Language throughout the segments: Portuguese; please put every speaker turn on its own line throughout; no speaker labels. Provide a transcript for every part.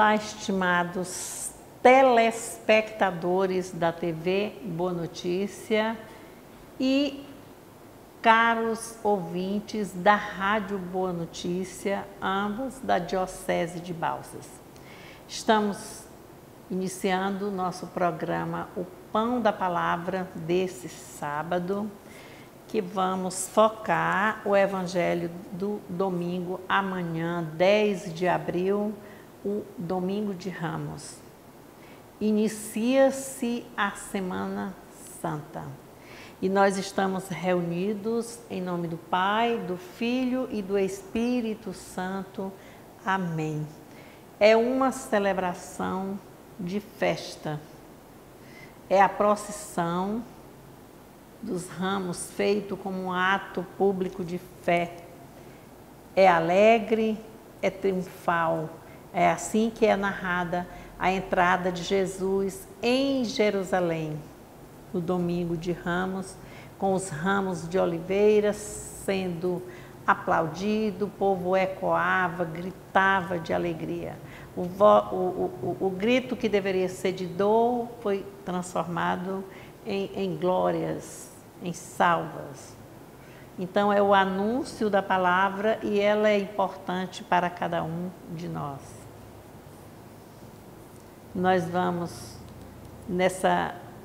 Olá, estimados telespectadores da TV Boa Notícia e caros ouvintes da Rádio Boa Notícia, ambos da Diocese de Balsas. Estamos iniciando nosso programa O Pão da Palavra desse sábado, que vamos focar o Evangelho do domingo, amanhã, 10 de abril, o Domingo de Ramos. Inicia-se a Semana Santa e nós estamos reunidos em nome do Pai, do Filho e do Espírito Santo. Amém. É uma celebração de festa, é a procissão dos ramos feito como um ato público de fé. É alegre, é triunfal. É assim que é narrada a entrada de Jesus em Jerusalém, no domingo de Ramos, com os ramos de oliveira sendo aplaudido, o povo ecoava, gritava de alegria. O grito que deveria ser de dor foi transformado em glórias, em salvas. Então é o anúncio da palavra e ela é importante para cada um de nós. Nós vamos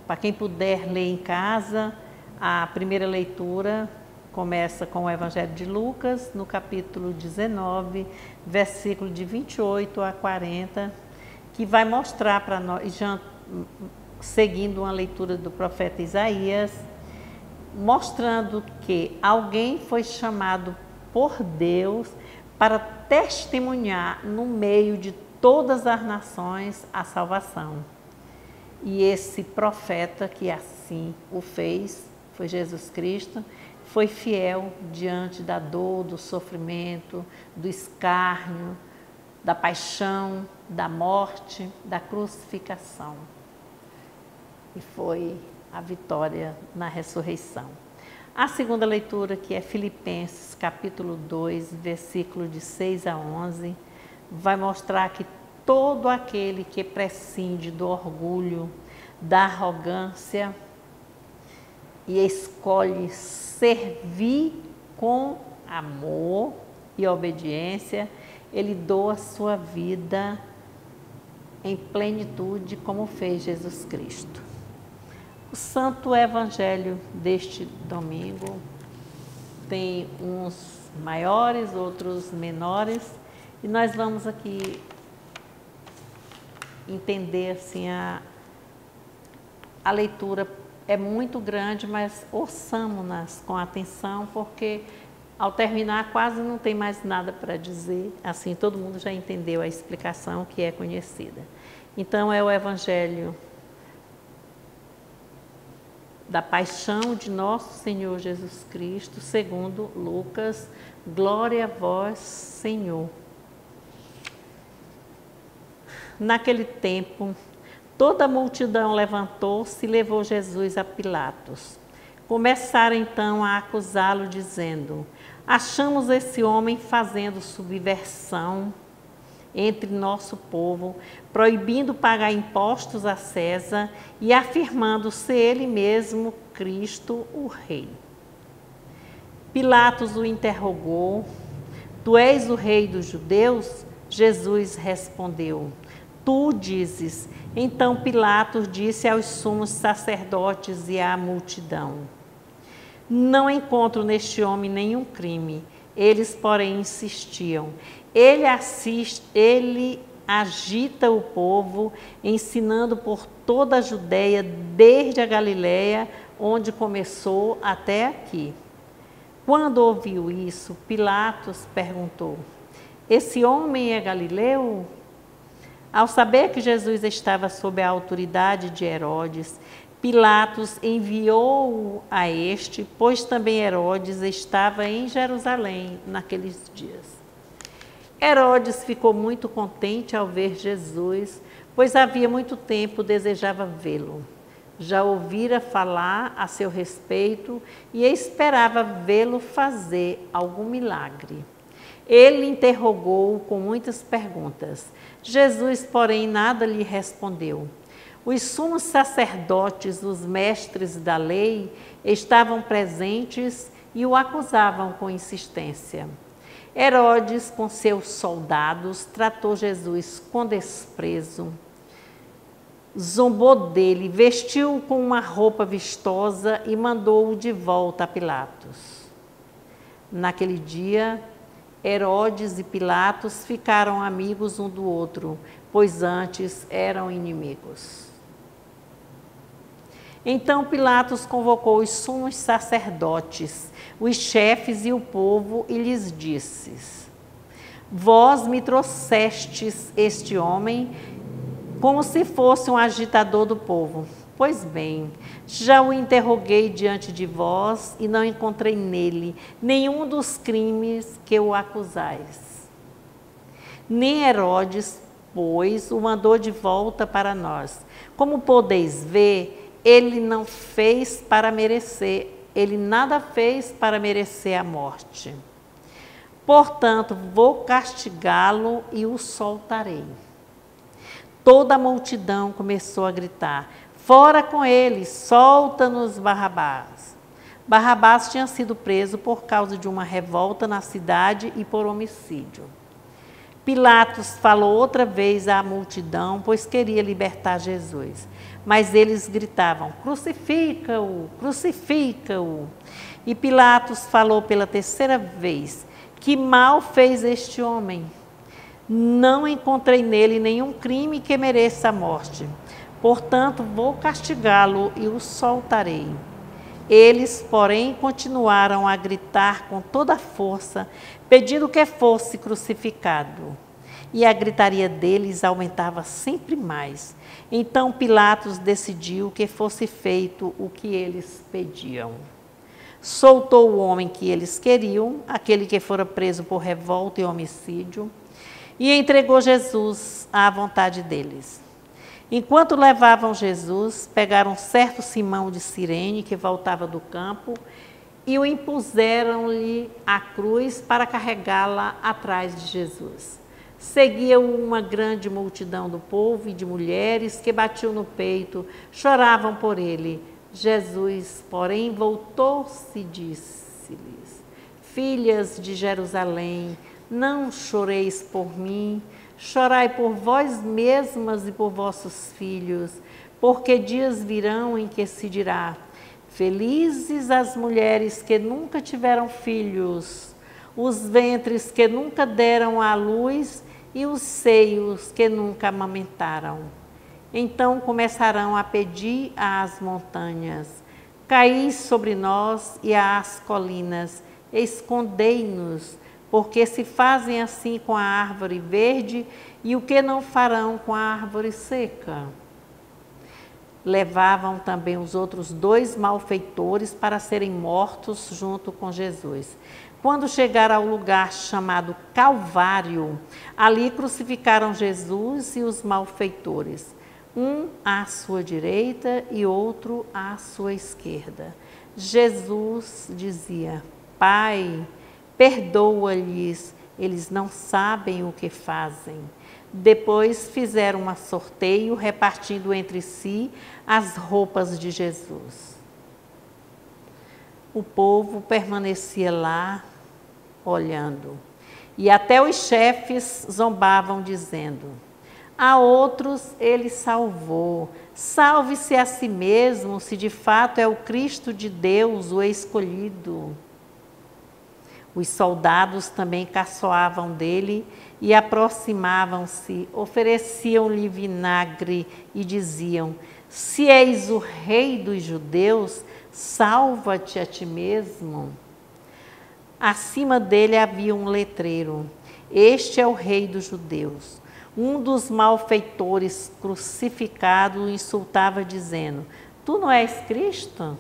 para quem puder ler em casa, a primeira leitura começa com o Evangelho de Lucas, no capítulo 19, versículo de 28 a 40, que vai mostrar para nós, já seguindo uma leitura do profeta Isaías, mostrando que alguém foi chamado por Deus para testemunhar no meio de todas as nações a salvação. E esse profeta que assim o fez, foi Jesus Cristo, foi fiel diante da dor, do sofrimento, do escárnio, da paixão, da morte, da crucificação. E foi a vitória na ressurreição. A segunda leitura, que é Filipenses, capítulo 2, versículo de 6 a 11, vai mostrar que todo aquele que prescinde do orgulho, da arrogância e escolhe servir com amor e obediência, ele doa sua vida em plenitude, como fez Jesus Cristo. O Santo Evangelho deste domingo tem uns maiores, outros menores, e nós vamos aqui entender assim, a leitura é muito grande, mas ouçamos-nas com atenção, porque ao terminar quase não tem mais nada para dizer, assim todo mundo já entendeu a explicação que é conhecida. Então é o Evangelho da paixão de nosso Senhor Jesus Cristo, segundo Lucas. Glória a vós, Senhor. Naquele tempo, toda a multidão levantou-se e levou Jesus a Pilatos. Começaram então a acusá-lo, dizendo: achamos esse homem fazendo subversão entre nosso povo, proibindo pagar impostos a César e afirmando ser ele mesmo Cristo, o Rei. Pilatos o interrogou: tu és o Rei dos judeus? Jesus respondeu: tu dizes. Então Pilatos disse aos sumos sacerdotes e à multidão: não encontro neste homem nenhum crime. Eles, porém, insistiam: ele agita o povo, ensinando por toda a Judéia, desde a Galiléia, onde começou, até aqui. Quando ouviu isso, Pilatos perguntou: esse homem é galileu? Ao saber que Jesus estava sob a autoridade de Herodes, Pilatos enviou-o a este, pois também Herodes estava em Jerusalém naqueles dias. Herodes ficou muito contente ao ver Jesus, pois havia muito tempo desejava vê-lo. Já ouvira falar a seu respeito e esperava vê-lo fazer algum milagre. Ele interrogou-o com muitas perguntas. Jesus, porém, nada lhe respondeu. Os sumos sacerdotes, os mestres da lei, estavam presentes e o acusavam com insistência. Herodes, com seus soldados, tratou Jesus com desprezo, zombou dele, vestiu-o com uma roupa vistosa e mandou-o de volta a Pilatos. Naquele dia, Herodes e Pilatos ficaram amigos um do outro, pois antes eram inimigos. Então Pilatos convocou os sumos sacerdotes, os chefes e o povo e lhes disse: Vós me trouxestes este homem como se fosse um agitador do povo. Pois bem, já o interroguei diante de vós e não encontrei nele nenhum dos crimes que o acusais. Nem Herodes, pois, o mandou de volta para nós. Como podeis ver, ele nada fez para merecer a morte. Portanto, vou castigá-lo e o soltarei. Toda a multidão começou a gritar: Fora com ele, solta-nos Barrabás. Barrabás tinha sido preso por causa de uma revolta na cidade e por homicídio. Pilatos falou outra vez à multidão, pois queria libertar Jesus. Mas eles gritavam: Crucifica-o, crucifica-o. E Pilatos falou pela terceira vez: Que mal fez este homem? Não encontrei nele nenhum crime que mereça a morte. Portanto, vou castigá-lo e o soltarei. Eles, porém, continuaram a gritar com toda a força, pedindo que fosse crucificado. E a gritaria deles aumentava sempre mais. Então Pilatos decidiu que fosse feito o que eles pediam. Soltou o homem que eles queriam, aquele que fora preso por revolta e homicídio, e entregou Jesus à vontade deles. Enquanto levavam Jesus, pegaram certo Simão de Cirene, que voltava do campo, e o impuseram-lhe a cruz para carregá-la atrás de Jesus. Seguia-o uma grande multidão do povo e de mulheres que batiam no peito, choravam por ele. Jesus, porém, voltou-se e disse-lhes: Filhas de Jerusalém, não choreis por mim, chorai por vós mesmas e por vossos filhos, porque dias virão em que se dirá: Felizes as mulheres que nunca tiveram filhos, os ventres que nunca deram à luz e os seios que nunca amamentaram. Então começarão a pedir às montanhas: Caí sobre nós, e às colinas: Escondei-nos, porque se fazem assim com a árvore verde, e o que não farão com a árvore seca? Levavam também os outros 2 malfeitores para serem mortos junto com Jesus. Quando chegaram ao lugar chamado Calvário, ali crucificaram Jesus e os malfeitores, um à sua direita e outro à sua esquerda. Jesus dizia: Pai, perdoa-lhes, eles não sabem o que fazem. Depois fizeram um sorteio, repartindo entre si as roupas de Jesus. O povo permanecia lá, olhando. E até os chefes zombavam, dizendo: A outros ele salvou. Salve-se a si mesmo, se de fato é o Cristo de Deus, o escolhido. Os soldados também caçoavam dele e aproximavam-se, ofereciam-lhe vinagre e diziam: Se és o rei dos judeus, salva-te a ti mesmo. Acima dele havia um letreiro: Este é o rei dos judeus. Um dos malfeitores crucificado o insultava, dizendo: Tu não és Cristo?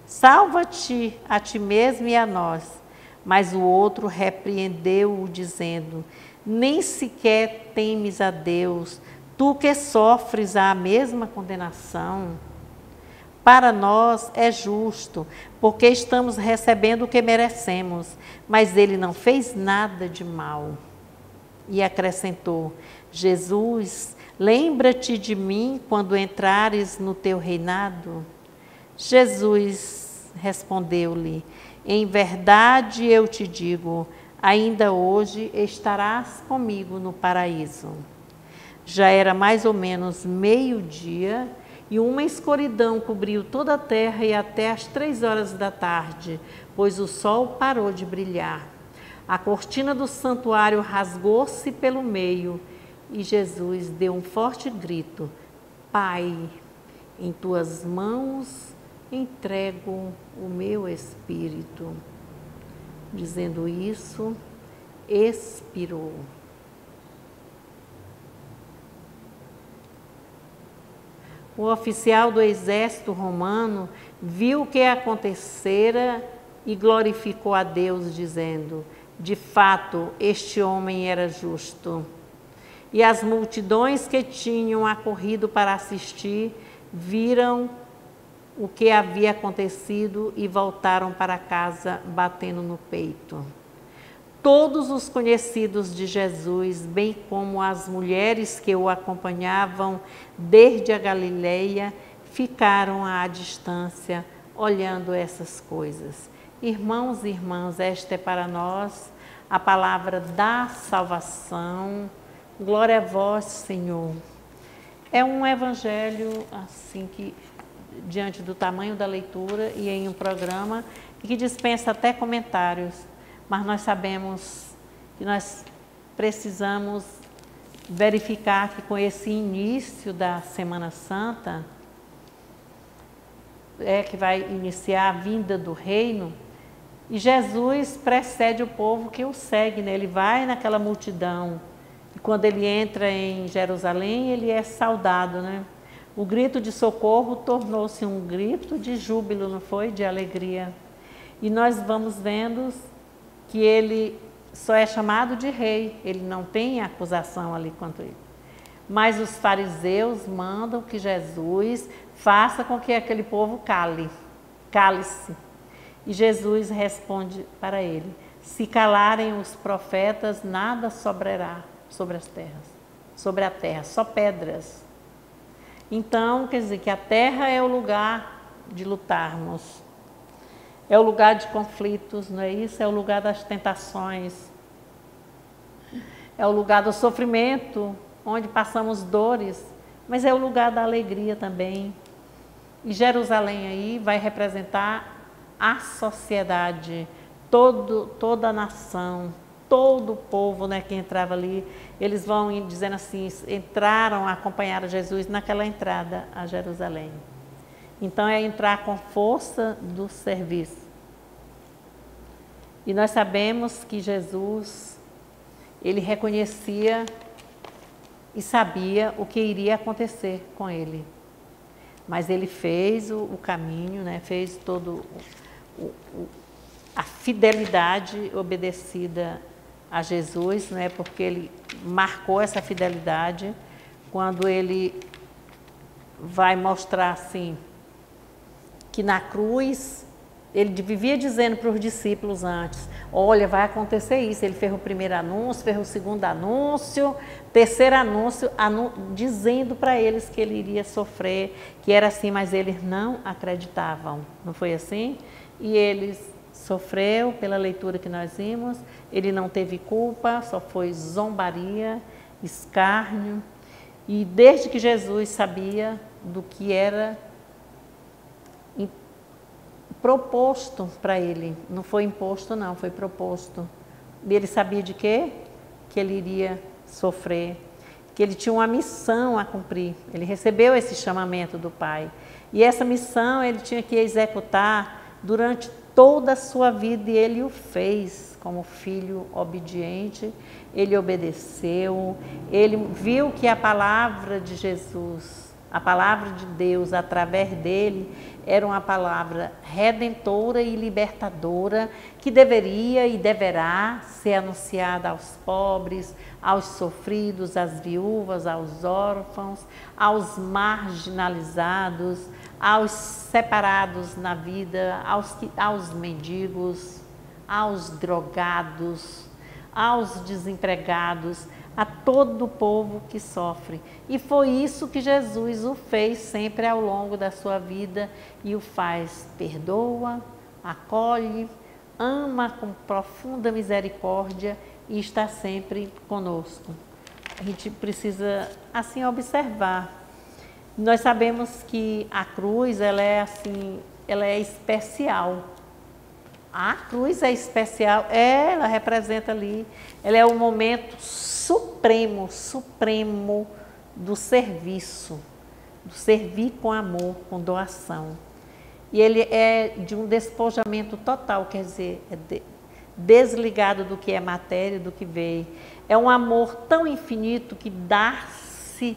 Salva-te a ti mesmo e a nós. Mas o outro repreendeu-o, dizendo: Nem sequer temes a Deus, tu que sofres a mesma condenação. Para nós é justo, porque estamos recebendo o que merecemos, mas ele não fez nada de mal. E acrescentou: Jesus, lembra-te de mim quando entrares no teu reinado? Jesus respondeu-lhe: em verdade eu te digo, ainda hoje estarás comigo no paraíso. Já era mais ou menos meio-dia e uma escuridão cobriu toda a terra e até às 3 horas da tarde, pois o sol parou de brilhar. A cortina do santuário rasgou-se pelo meio e Jesus deu um forte grito: Pai, em tuas mãos entrego o meu espírito. Dizendo isso, expirou. O oficial do exército romano viu o que acontecera e glorificou a Deus, dizendo: de fato, este homem era justo. E as multidões que tinham acorrido para assistir viram o que havia acontecido e voltaram para casa batendo no peito. Todos os conhecidos de Jesus, bem como as mulheres que o acompanhavam desde a Galileia, ficaram à distância, olhando essas coisas. Irmãos e irmãs, esta é para nós a palavra da salvação. Glória a vós, Senhor. É um evangelho assim que, diante do tamanho da leitura e em um programa que dispensa até comentários, mas nós sabemos que nós precisamos verificar que com esse início da Semana Santa, que vai iniciar a vinda do reino, e Jesus precede o povo que o segue, né? Ele vai naquela multidão, e quando ele entra em Jerusalém, ele é saudado, né? O grito de socorro tornou-se um grito de júbilo, não foi? De alegria. E nós vamos vendo que ele só é chamado de rei, ele não tem acusação ali quanto ele. Mas os fariseus mandam que Jesus faça com que aquele povo cale-se. E Jesus responde para ele: se calarem os profetas, nada sobrará sobre a terra, só pedras. Então, quer dizer que a terra é o lugar de lutarmos, é o lugar de conflitos, não é isso? É o lugar das tentações, é o lugar do sofrimento, onde passamos dores, mas é o lugar da alegria também. E Jerusalém aí vai representar a sociedade, toda a nação, todo o povo, né, que entrava ali. Eles vão dizendo assim, entraram, acompanharam Jesus naquela entrada a Jerusalém. Então é entrar com força do serviço. E nós sabemos que Jesus, ele reconhecia e sabia o que iria acontecer com ele. Mas ele fez o caminho, né, fez todo a fidelidade obedecida a Jesus, né, porque ele marcou essa fidelidade quando ele vai mostrar assim, que na cruz, ele vivia dizendo para os discípulos antes: olha, vai acontecer isso. Ele fez o primeiro anúncio, fez o segundo anúncio, terceiro anúncio, dizendo para eles que ele iria sofrer, que era assim, mas eles não acreditavam. Não foi assim? E eles sofreu pela leitura que nós vimos, ele não teve culpa, só foi zombaria, escárnio. E desde que Jesus sabia do que era proposto para ele, não foi imposto não, foi proposto. E ele sabia de quê? Que ele iria sofrer, que ele tinha uma missão a cumprir. Ele recebeu esse chamamento do Pai. E essa missão ele tinha que executar durante toda a sua vida, e ele o fez como filho obediente. Ele obedeceu, ele viu que a palavra de Jesus, a palavra de Deus através dele, era uma palavra redentora e libertadora, que deveria e deverá ser anunciada aos pobres, aos sofridos, às viúvas, aos órfãos, aos marginalizados, aos separados na vida, aos mendigos, aos drogados, aos desempregados, a todo o povo que sofre. E foi isso que Jesus o fez sempre ao longo da sua vida e o faz. Perdoa, acolhe, ama com profunda misericórdia e está sempre conosco. A gente precisa assim observar. Nós sabemos que a cruz, ela é especial. A cruz é especial, ela representa ali, ela é o momento supremo do serviço, do servir com amor, com doação. E ele é de um despojamento total, quer dizer, desligado do que é matéria, do que veio. É um amor tão infinito que dá-se,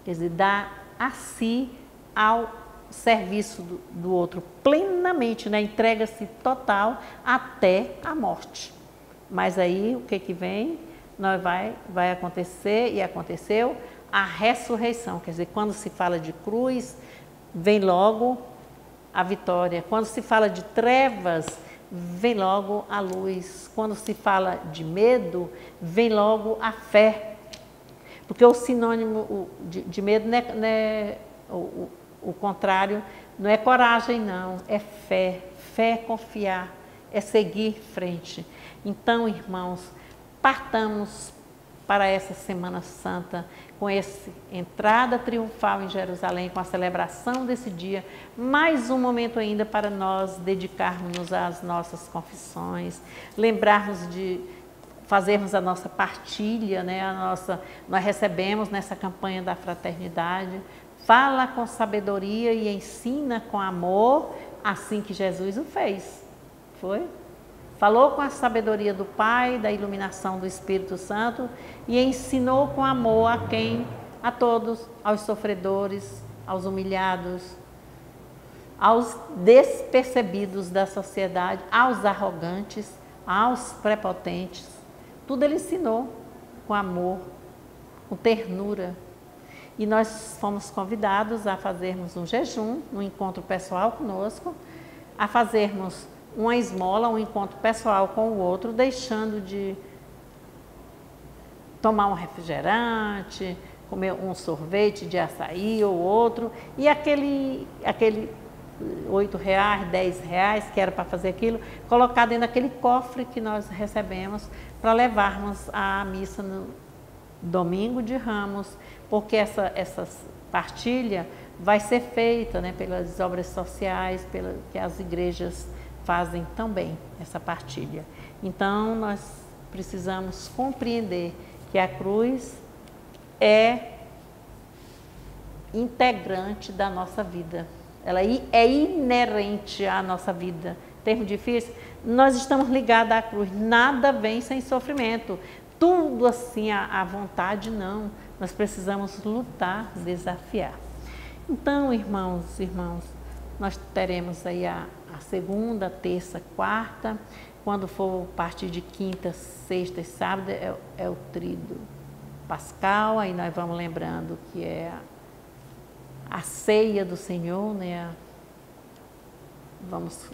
quer dizer, dá a si ao serviço do outro plenamente, né? Entrega-se total até a morte. Mas aí o que vem? Vai acontecer e aconteceu a ressurreição. Quer dizer, quando se fala de cruz, vem logo a vitória. Quando se fala de trevas, vem logo a luz. Quando se fala de medo, vem logo a fé. Porque o sinônimo de medo não é o contrário, não é coragem, não, é fé. Fé é confiar, é seguir frente. Então, irmãos, partamos para essa Semana Santa com essa entrada triunfal em Jerusalém, com a celebração desse dia, mais um momento ainda para nós dedicarmos às nossas confissões, lembrarmos de fazermos a nossa partilha, né? Nós recebemos nessa campanha da fraternidade. Fala com sabedoria e ensina com amor, assim que Jesus o fez. Foi? Falou com a sabedoria do Pai, da iluminação do Espírito Santo e ensinou com amor a todos, aos sofredores, aos humilhados, aos despercebidos da sociedade, aos arrogantes, aos prepotentes. Tudo ele ensinou com amor, com ternura. E nós fomos convidados a fazermos um jejum, um encontro pessoal conosco, a fazermos uma esmola, um encontro pessoal com o outro, deixando de tomar um refrigerante, comer um sorvete de açaí ou outro, e aquele R$8, R$10 que era para fazer aquilo, colocar dentro daquele cofre que nós recebemos para levarmos à missa no domingo de Ramos, porque essa partilha vai ser feita, né, pelas obras sociais, que as igrejas fazem também essa partilha. Então, nós precisamos compreender que a cruz é integrante da nossa vida. Ela é inerente à nossa vida. Termo difícil? Nós estamos ligados à cruz. Nada vem sem sofrimento. Tudo assim à vontade, não. Nós precisamos lutar, desafiar. Então, irmãos, nós teremos aí a segunda, terça, quarta. Quando for a partir de quinta, sexta e sábado, é o tríduo pascal. Aí nós vamos lembrando que é a ceia do Senhor, né? Vamos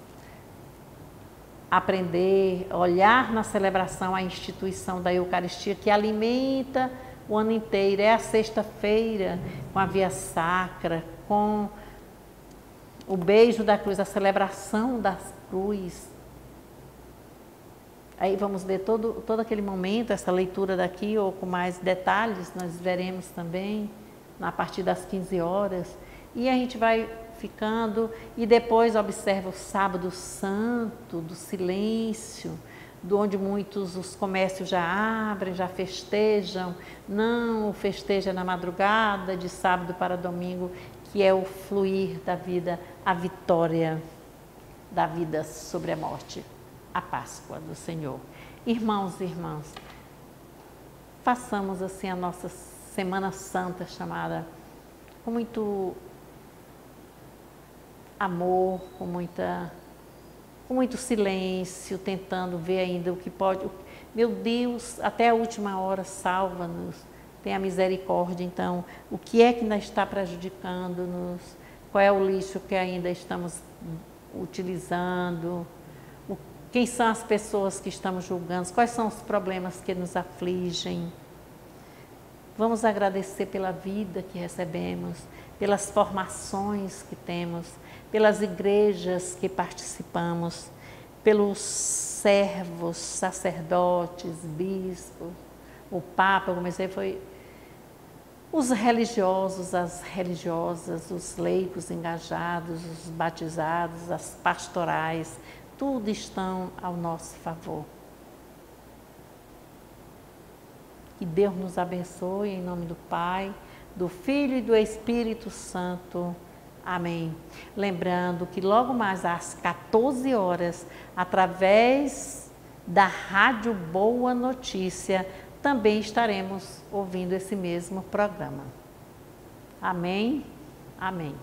aprender, olhar na celebração a instituição da Eucaristia que alimenta o ano inteiro. É a sexta-feira com a via sacra, com o beijo da cruz, a celebração da cruz. Aí vamos ver todo aquele momento, essa leitura daqui, ou com mais detalhes, nós veremos também a partir das 15 horas. E a gente vai ficando e depois observa o sábado santo, do silêncio, de onde muitos os comércios já abrem, já festejam. Não festeja na madrugada, de sábado para domingo, que é o fluir da vida, a vitória da vida sobre a morte, a Páscoa do Senhor. Irmãos e irmãs, façamos assim a nossa Semana Santa chamada com muito amor, com muito silêncio, tentando ver ainda o que pode. Meu Deus, até a última hora, salva-nos, tenha misericórdia. Então, o que é que nos está prejudicando-nos? qual é o lixo que ainda estamos utilizando, quem são as pessoas que estamos julgando, quais são os problemas que nos afligem. Vamos agradecer pela vida que recebemos, pelas formações que temos, pelas igrejas que participamos, pelos servos, sacerdotes, bispos, o Papa, os religiosos, as religiosas, os leigos engajados, os batizados, as pastorais, tudo estão ao nosso favor. Que Deus nos abençoe em nome do Pai, do Filho e do Espírito Santo. Amém. Lembrando que logo mais às 14 horas, através da Rádio Boa Notícia, também estaremos ouvindo esse mesmo programa. Amém? Amém.